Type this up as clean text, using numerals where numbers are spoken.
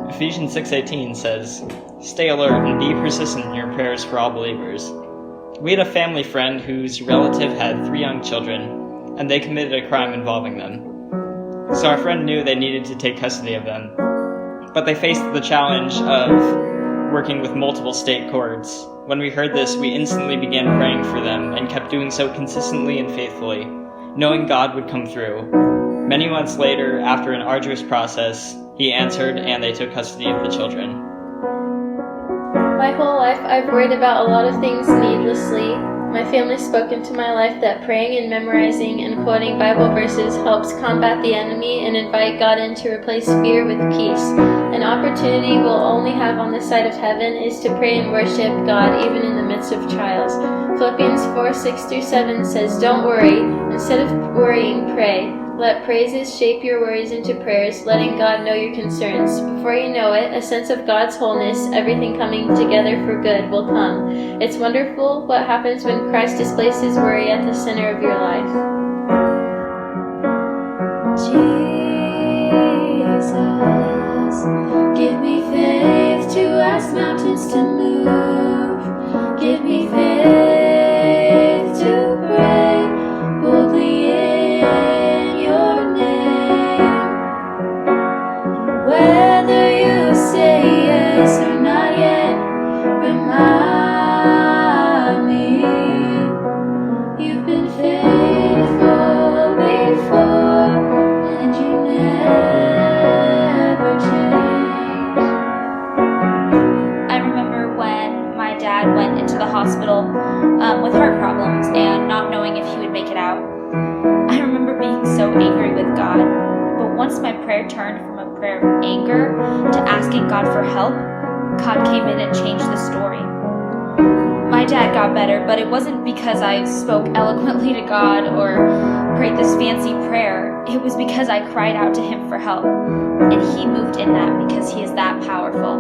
Ephesians 6:18 says, "Stay alert and be persistent in your prayers for all believers." We had a family friend whose relative had 3 young children, and they committed a crime involving them. So our friend knew they needed to take custody of them, but they faced the challenge of working with multiple state courts. When we heard this, we instantly began praying for them and kept doing so consistently and faithfully, knowing God would come through. Many months later, after an arduous process, He answered and they took custody of the children. My whole life, I've worried about a lot of things needlessly. My family spoke into my life that praying and memorizing and quoting Bible verses helps combat the enemy and invite God in to replace fear with peace. An opportunity we'll only have on this side of heaven is to pray and worship God even in the midst of trials. Philippians 4:6-7 says, "Don't worry. Instead of worrying, pray. Let praises shape your worries into prayers, letting God know your concerns. Before you know it, a sense of God's wholeness, everything coming together for good, will come. It's wonderful what happens when Christ displaces worry at the center of your life." Jesus, give me faith to ask mountains to move. Give me faith to pray boldly in your name. Whether you say yes or not yet, remind me you've been faithful before and you never change. I remember when my dad went into the hospital with heart problems and not knowing if he would make it out. I remember being so angry with God, but once my prayer turned from a prayer of anger to asking God for help, God came in and changed the story. My dad got better, but it wasn't because I spoke eloquently to God or prayed this fancy prayer. It was because I cried out to Him for help, and He moved in that because He is that powerful.